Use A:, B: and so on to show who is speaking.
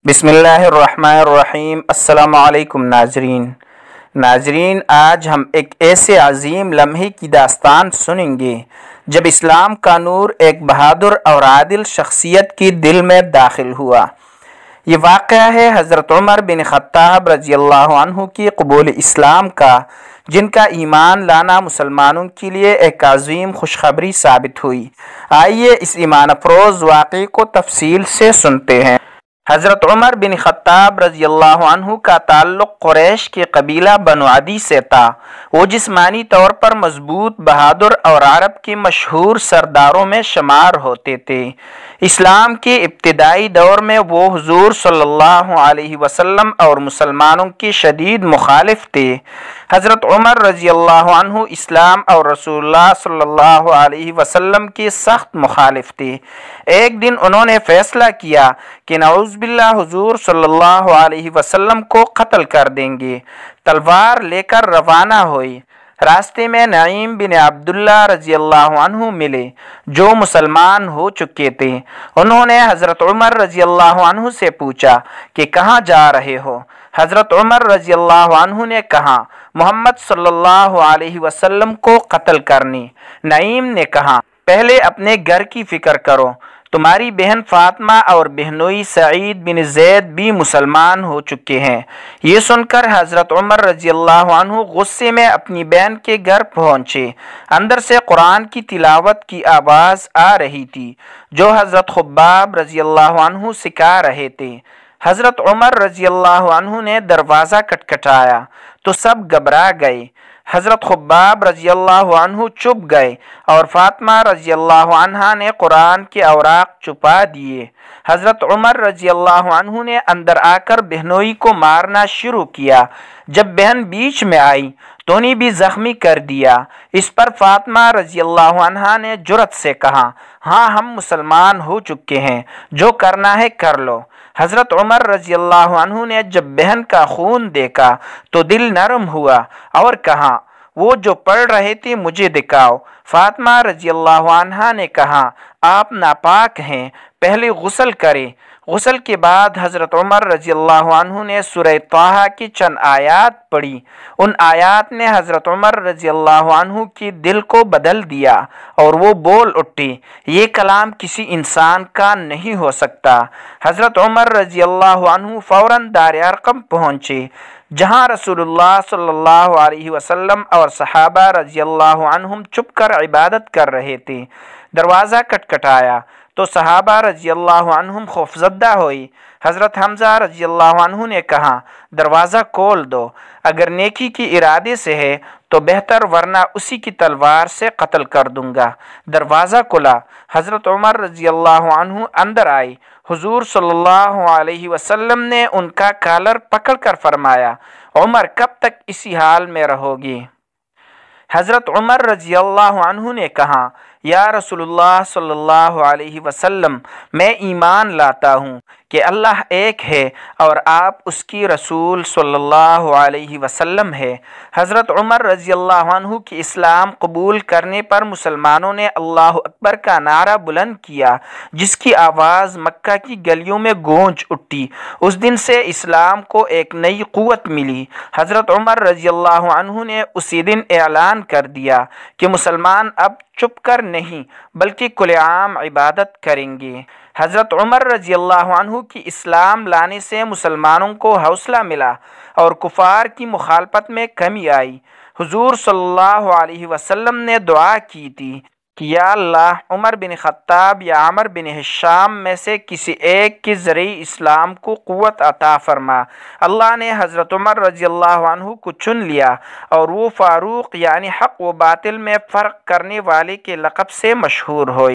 A: بسم اللہ الرحمن الرحیم۔ السلام علیکم ناظرین، آج ہم ایک ایسے عظیم لمحے کی داستان سنیں گے جب اسلام کا نور ایک بہادر اور عادل شخصیت کی دل میں داخل ہوا۔ یہ واقعہ ہے حضرت عمر بن خطاب رضی اللہ عنہ کی قبول اسلام کا، جن کا ایمان لانا مسلمانوں کے لیے ایک عظیم خوشخبری ثابت ہوئی۔ آئیے اس ایمان افروز واقعے کو تفصیل سے سنتے ہیں۔ حضرت عمر بن خطاب رضی اللہ عنہ کا تعلق قریش کے قبیلہ بنو عدی سے تھا۔ وہ جسمانی طور پر مضبوط، بہادر اور عرب کے مشہور سرداروں میں شمار ہوتے تھے۔ اسلام کے ابتدائی دور میں وہ حضور صلی اللہ علیہ وسلم اور مسلمانوں کے شدید مخالف تھے۔ حضرت عمر رضی اللہ عنہ اسلام اور رسول اللہ صلی اللہ علیہ وسلم کے سخت مخالف تھے۔ ایک دن انہوں نے فیصلہ کیا کہ نعوذ باللہ حضور صلی اللہ علیہ وسلم کو قتل کر دیں گے۔ تلوار لے کر روانہ ہوئے۔ راستے میں نعیم بن عبداللہ رضی اللہ عنہ ملے، جو مسلمان ہو چکے تھے۔ انہوں نے حضرت عمر رضی اللہ عنہ سے پوچھا کہ کہاں جا رہے ہو؟ حضرت عمر رضی اللہ عنہ نے کہا، محمد صلی اللہ علیہ وسلم کو قتل کرنے۔ نعیم نے کہا، پہلے اپنے گھر کی فکر کرو، تمہاری بہن فاطمہ اور بہنوئی سعید بن زید بھی مسلمان ہو چکے ہیں۔ یہ سن کر حضرت عمر رضی اللہ عنہ غصے میں اپنی بہن کے گھر پہنچے۔ اندر سے قرآن کی تلاوت کی آواز آ رہی تھی، جو حضرت خباب رضی اللہ عنہ سکھا رہے تھے۔ حضرت عمر رضی اللہ عنہ نے دروازہ کھٹکھٹایا تو سب گھبرا گئے۔ حضرت خباب رضی اللہ عنہ چھپ گئے اور فاطمہ رضی اللہ عنہا نے قرآن کے اوراق چھپا دیے۔ حضرت عمر رضی اللہ عنہ نے اندر آ کر بہنوئی کو مارنا شروع کیا۔ جب بہن بیچ میں آئی تو انہیں بھی زخمی کر دیا۔ اس پر فاطمہ رضی اللہ عنہا نے جرأت سے کہا، ہاں ہم مسلمان ہو چکے ہیں، جو کرنا ہے کر لو۔ حضرت عمر رضی اللہ عنہ نے جب بہن کا خون دیکھا تو دل نرم ہوا اور کہا، وہ جو پڑھ رہے تھے مجھے دکھاؤ۔ فاطمہ رضی اللہ عنہا نے کہا، آپ ناپاک ہیں، پہلے غسل کریں۔ غسل کے بعد حضرت عمر رضی اللہ عنہ نے سورہ طٰہٰ کی چند آیات پڑھی۔ ان آیات نے حضرت عمر رضی اللہ عنہ کے دل کو بدل دیا اور وہ بول اٹھے، یہ کلام کسی انسان کا نہیں ہو سکتا۔ حضرت عمر رضی اللہ عنہ فوراً دار ارقم پہنچے، جہاں رسول اللہ صلی اللہ علیہ وسلم اور صحابہ رضی اللہ عنہم چھپ کر عبادت کر رہے تھے۔ دروازہ کھٹکھٹایا تو صحابہ رضی اللہ عنہم خوفزدہ ہوئے۔ حضرت حمزہ رضی اللہ عنہ نے کہا، دروازہ کھول دو، اگر نیکی کے ارادے سے ہے تو بہتر، ورنہ اسی کی تلوار سے قتل کر دوں گا۔ دروازہ کھلا۔ حضرت عمر رضی اللہ عنہ اندر آئے۔ حضور صلی اللہ علیہ وسلم نے ان کا کالر پکڑ کر فرمایا، عمر کب تک اسی حال میں رہو گے؟ حضرت عمر رضی اللہ عنہ نے کہا، یا رسول اللہ صلی اللہ علیہ وسلم، میں ایمان لاتا ہوں کہ اللہ ایک ہے اور آپ اس کی رسول صلی اللہ علیہ وسلم ہے۔ حضرت عمر رضی اللہ عنہ کی اسلام قبول کرنے پر مسلمانوں نے اللہ اکبر کا نعرہ بلند کیا، جس کی آواز مکہ کی گلیوں میں گونج اٹھی۔ اس دن سے اسلام کو ایک نئی قوت ملی۔ حضرت عمر رضی اللہ عنہ نے اسی دن اعلان کر دیا کہ مسلمان اب چھپ کر نہیں بلکہ کھلے عام عبادت کریں گے۔ حضرت عمر رضی اللہ عنہ کی اسلام لانے سے مسلمانوں کو حوصلہ ملا اور کفار کی مخالفت میں کمی آئی۔ حضور صلی اللہ علیہ وسلم نے دعا کی تھی کہ یا اللہ، عمر بن خطاب یا عمر بن ہشام میں سے کسی ایک کے ذریعے اسلام کو قوت عطا فرما۔ اللہ نے حضرت عمر رضی اللہ عنہ کو چن لیا اور وہ فاروق یعنی حق و باطل میں فرق کرنے والے کے لقب سے مشہور ہوئے۔